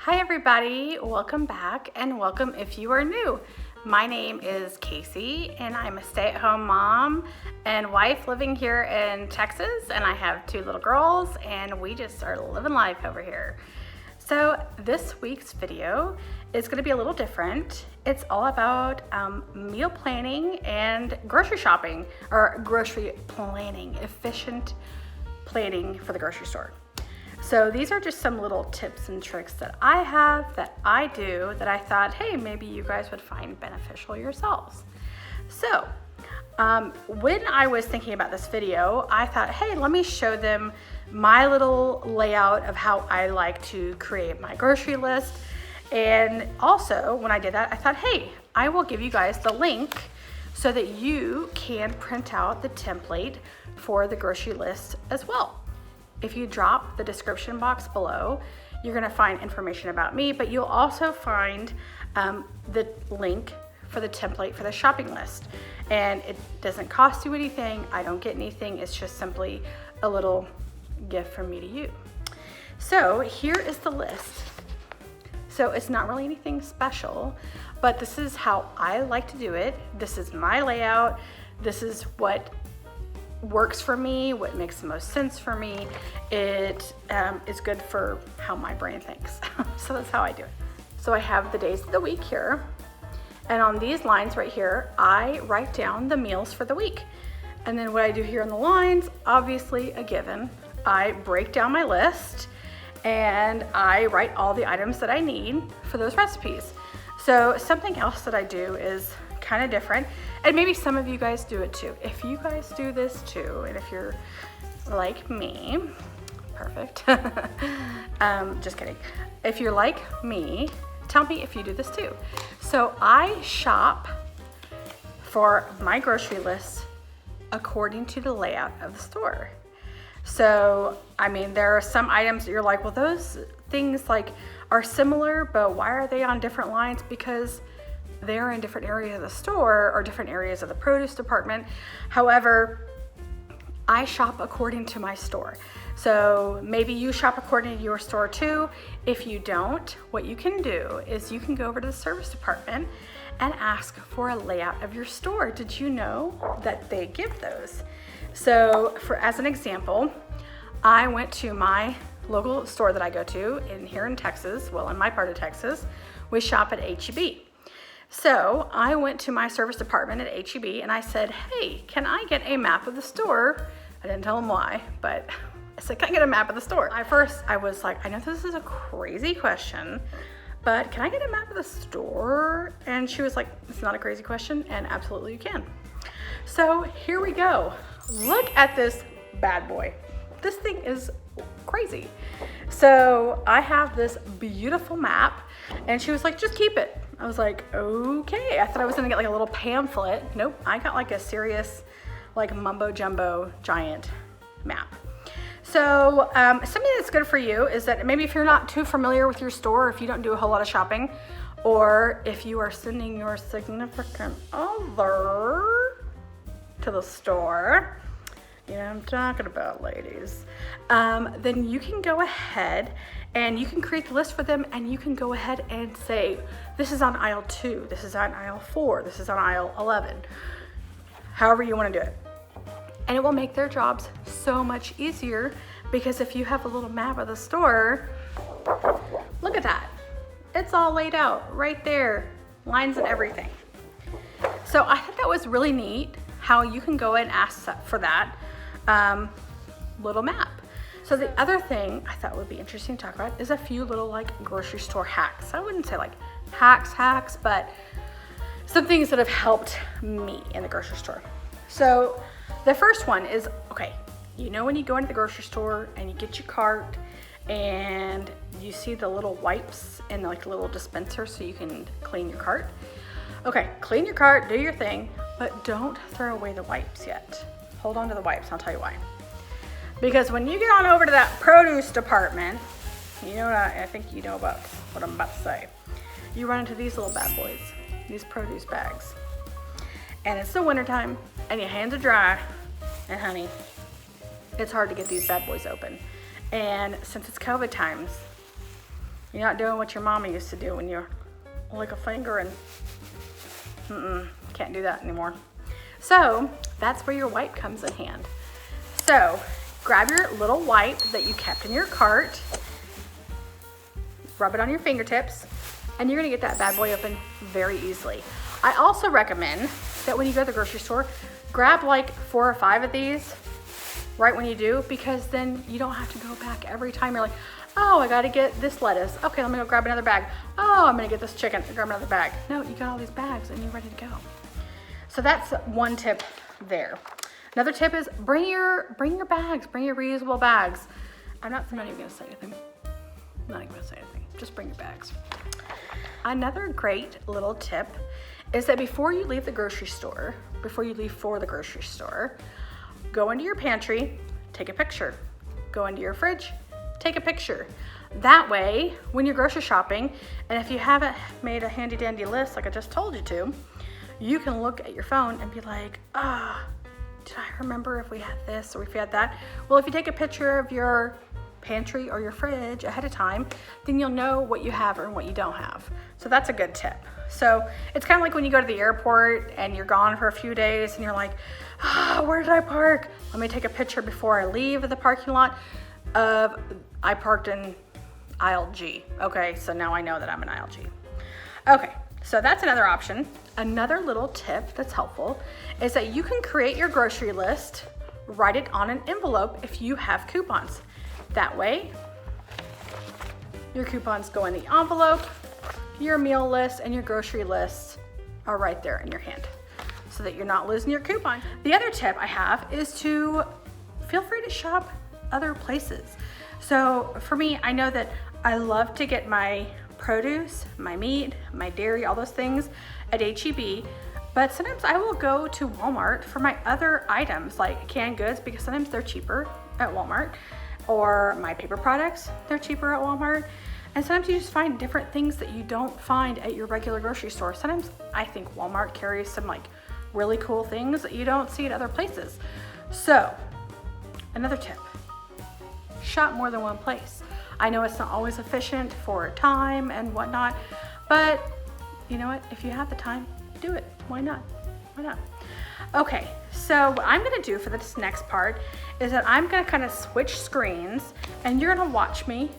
Hi everybody, welcome back and welcome if you are new. My name is Casey and I'm a stay-at-home mom and wife living here in Texas, and I have two little girls and we just are living life over here. So this week's video is going to be a little different. It's all about meal planning and grocery shopping, or grocery planning, efficient planning for the grocery store. So these are just some little tips and tricks that I have, that I do, that I thought, hey, maybe you guys would find beneficial yourselves. So when I was thinking about this video, I thought, hey, let me show them my little layout of how I like to create my grocery list. And also when I did that, I thought, hey, I will give you guys the link so that you can print out the template for the grocery list as well. If you drop the description box below, you're gonna find information about me, but you'll also find the link for the template for the shopping list. And it doesn't cost you anything. I don't get anything. It's just simply a little gift from me to you. So here is the list. So it's not really anything special, but this is how I like to do it. This is my layout. This is what works for me, what makes the most sense for me. It is good for how my brain thinks. So that's how I do it. So I have the days of the week here, and on these lines right here, I write down the meals for the week. And then what I do here on the lines, obviously a given, I break down my list and I write all the items that I need for those recipes. So something else that I do is kind of different, and maybe some of you guys do it too. If you guys do this too, and if you're like me, perfect. Just kidding. If you're like me, tell me if you do this too. So I shop for my grocery list according to the layout of the store. So, I mean, there are some items that you're like, well, those things like are similar, but why are they on different lines? Because they're in different areas of the store or different areas of the produce department. However, I shop according to my store. So maybe you shop according to your store too. If you don't, what you can do is you can go over to the service department and ask for a layout of your store. Did you know that they give those? So as an example, I went to my local store that I go to here in Texas, well, in my part of Texas. We shop at H-E-B. So I went to my service department at H-E-B and I said, hey, can I get a map of the store? I didn't tell them why, but I said, can I get a map of the store? I was like, I know this is a crazy question, but can I get a map of the store? And she was like, it's not a crazy question, and absolutely you can. So here we go. Look at this bad boy. This thing is crazy. So I have this beautiful map, and she was like, just keep it. I was like, okay. I thought I was gonna get like a little pamphlet. Nope, I got like a serious, like mumbo jumbo giant map. So something that's good for you is that maybe if you're not too familiar with your store, if you don't do a whole lot of shopping, or if you are sending your significant other to the store, yeah, I'm talking about ladies, then you can go ahead and you can create the list for them, and you can go ahead and say, this is on aisle 2, this is on aisle 4, this is on aisle 11, however you want to do it. And it will make their jobs so much easier, because if you have a little map of the store, look at that. It's all laid out right there, lines and everything. So I thought that was really neat how you can go and ask for that little map. So the other thing I thought would be interesting to talk about is a few little like grocery store hacks. I wouldn't say like hacks, but some things that have helped me in the grocery store. So the first one is, okay, you know when you go into the grocery store and you get your cart and you see the little wipes and like the little dispenser so you can clean your cart? Okay, clean your cart, do your thing, but don't throw away the wipes yet. Hold on to the wipes, I'll tell you why. Because when you get on over to that produce department, you know what I think you know about what I'm about to say. You run into these little bad boys, these produce bags. And it's the wintertime and your hands are dry, and honey, it's hard to get these bad boys open. And since it's COVID times, You're not doing what your mama used to do when you lick a finger and can't do that anymore. So that's where your wipe comes in hand. So grab your little wipe that you kept in your cart, rub it on your fingertips, and you're gonna get that bad boy open very easily. I also recommend that when you go to the grocery store, grab like 4 or 5 of these right when you do, because then you don't have to go back every time. You're like, oh, I gotta get this lettuce. Okay, let me go grab another bag. Oh, I'm gonna get this chicken, grab another bag. No, you got all these bags and you're ready to go. So that's one tip there. Another tip is bring your bags, bring your reusable bags. I'm not even gonna say anything. I'm not even gonna say anything. Just bring your bags. Another great little tip is that before you leave the grocery store, before you leave for the grocery store, go into your pantry, take a picture. Go into your fridge, take a picture. That way, when you're grocery shopping, and if you haven't made a handy dandy list like I just told you to, you can look at your phone and be like, did I remember if we had this or if we had that? Well, if you take a picture of your pantry or your fridge ahead of time, then you'll know what you have and what you don't have. So that's a good tip. So it's kind of like when you go to the airport and you're gone for a few days and you're like, where did I park? Let me take a picture before I leave the parking lot of I parked in aisle G. Okay, so now I know that I'm in aisle G. Okay, so that's another option. Another little tip that's helpful is that you can create your grocery list, write it on an envelope if you have coupons. That way, your coupons go in the envelope, your meal list and your grocery list are right there in your hand so that you're not losing your coupon. The other tip I have is to feel free to shop other places. So for me, I know that I love to get my produce, my meat, my dairy, all those things at H-E-B, but sometimes I will go to Walmart for my other items like canned goods because sometimes they're cheaper at Walmart, or my paper products, they're cheaper at Walmart. And sometimes you just find different things that you don't find at your regular grocery store. Sometimes I think Walmart carries some like really cool things that you don't see at other places. So another tip, shop more than one place. I know it's not always efficient for time and whatnot, but you know what? If you have the time, do it. Why not? Why not? Okay, so what I'm gonna do for this next part is that I'm gonna kind of switch screens and you're gonna watch me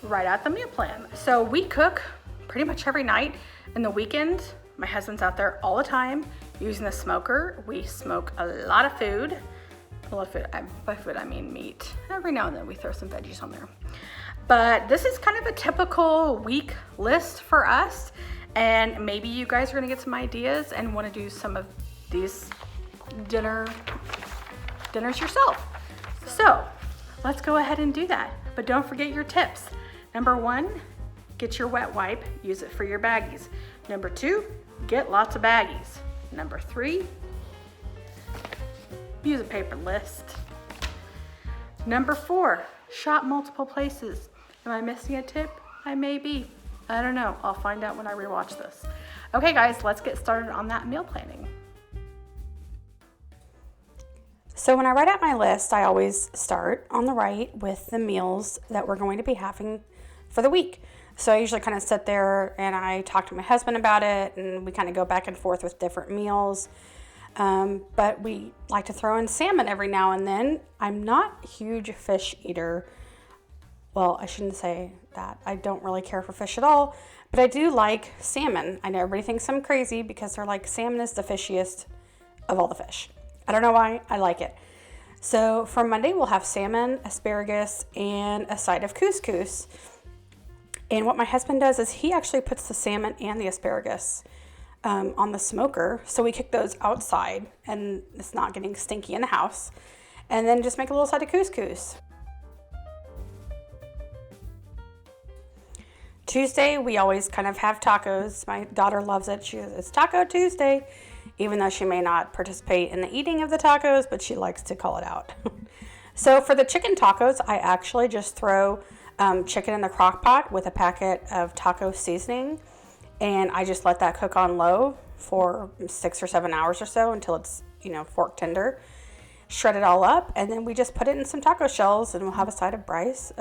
write out the meal plan. So we cook pretty much every night. In the weekend, my husband's out there all the time using the smoker. We smoke a lot of food. A lot of food, by food I mean meat. Every now and then we throw some veggies on there. But this is kind of a typical week list for us. And maybe you guys are gonna get some ideas and wanna do some of these dinners yourself. So let's go ahead and do that. But don't forget your tips. Number 1, get your wet wipe, use it for your baggies. Number 2, get lots of baggies. Number 3, use a paper list. Number 4, shop multiple places. Am I missing a tip? I may be. I don't know. I'll find out when I rewatch this. Okay guys, let's get started on that meal planning. So when I write out my list, I always start on the right with the meals that we're going to be having for the week. So I usually kind of sit there and I talk to my husband about it and we kind of go back and forth with different meals. But we like to throw in salmon every now and then. I'm not a huge fish eater. Well, I shouldn't say that. I don't really care for fish at all, but I do like salmon. I know everybody thinks I'm crazy because they're like, salmon is the fishiest of all the fish. I don't know why, I like it. So for Monday, we'll have salmon, asparagus, and a side of couscous. And what my husband does is he actually puts the salmon and the asparagus on the smoker. So we cook those outside and it's not getting stinky in the house. And then just make a little side of couscous. Tuesday, we always kind of have tacos. My daughter loves it. She says, it's Taco Tuesday, even though she may not participate in the eating of the tacos, but she likes to call it out. So for the chicken tacos, I actually just throw chicken in the crock pot with a packet of taco seasoning, and I just let that cook on low for 6 or 7 hours or so until it's, fork tender. Shred it all up, and then we just put it in some taco shells, and we'll have a side of rice.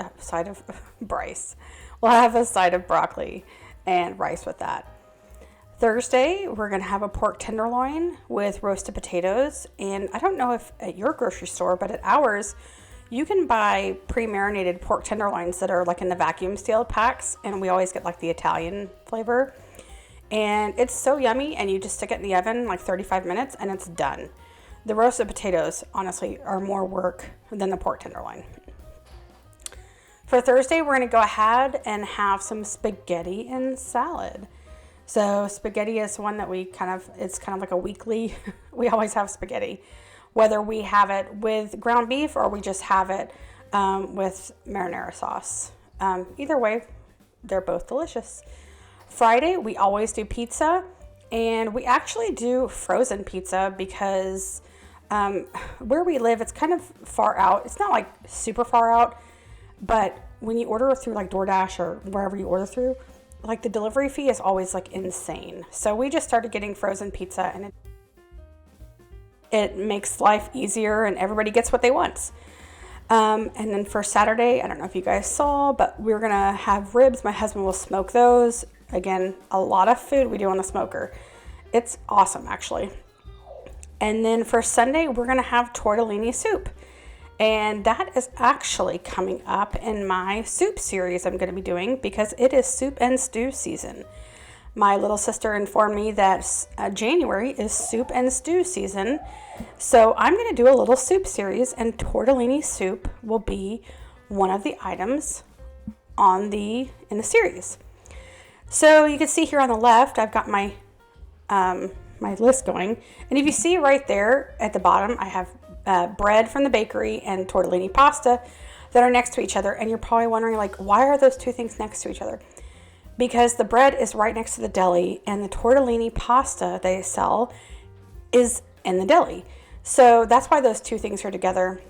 we'll have a side of broccoli and rice with that. Thursday, we're going to have a pork tenderloin with roasted potatoes. And I don't know if at your grocery store, but at ours, you can buy pre-marinated pork tenderloins that are like in the vacuum sealed packs. And we always get like the Italian flavor. And it's so yummy, and you just stick it in the oven like 35 minutes and it's done. The roasted potatoes, honestly, are more work than the pork tenderloin. For Thursday, we're going to go ahead and have some spaghetti and salad. So spaghetti is one that it's kind of like a weekly, we always have spaghetti. Whether we have it with ground beef or we just have it with marinara sauce. Either way, they're both delicious. Friday, we always do pizza, and we actually do frozen pizza because where we live, it's kind of far out. It's not like super far out, but when you order through like DoorDash or wherever you order through, like the delivery fee is always like insane. So we just started getting frozen pizza, and it makes life easier and everybody gets what they want. And then for Saturday, I don't know if you guys saw, but we're going to have ribs. My husband will smoke those. Again, a lot of food we do on the smoker. It's awesome, actually. And then for Sunday, we're going to have tortellini soup. And that is actually coming up in my soup series I'm going to be doing because it is soup and stew season. My little sister informed me that January is soup and stew season. So I'm going to do a little soup series, and tortellini soup will be one of the items in the series. So you can see here on the left, I've got my list going. And if you see right there at the bottom, I have bread from the bakery and tortellini pasta that are next to each other. And you're probably wondering, like, why are those two things next to each other? Because the bread is right next to the deli, and the tortellini pasta they sell is in the deli. So that's why those two things are together.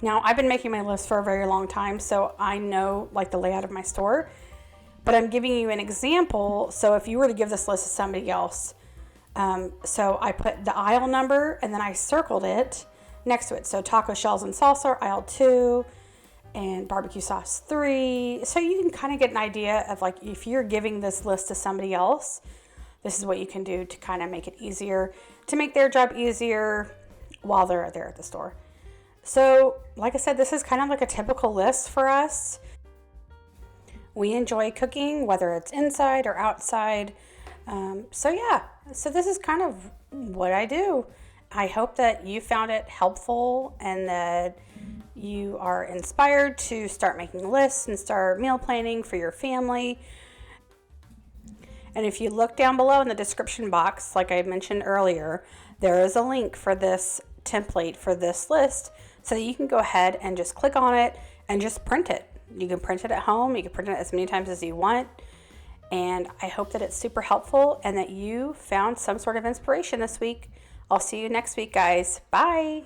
Now, I've been making my list for a very long time, so I know like the layout of my store, but I'm giving you an example. So if you were to give this list to somebody else, so I put the aisle number and then I circled it next to it. So taco shells and salsa, aisle 2, and barbecue sauce 3. So you can kind of get an idea of like if you're giving this list to somebody else, this is what you can do to kind of make it easier, to make their job easier while they're there at the store. So, like I said, this is kind of like a typical list for us. We enjoy cooking, whether it's inside or outside. So this is kind of what I do. I hope that you found it helpful and that you are inspired to start making lists and start meal planning for your family. And if you look down below in the description box, like I mentioned earlier, there is a link for this template for this list so that you can go ahead and just click on it and just print it. You can print it at home. You can print it as many times as you want. And I hope that it's super helpful and that you found some sort of inspiration this week. I'll see you next week, guys. Bye.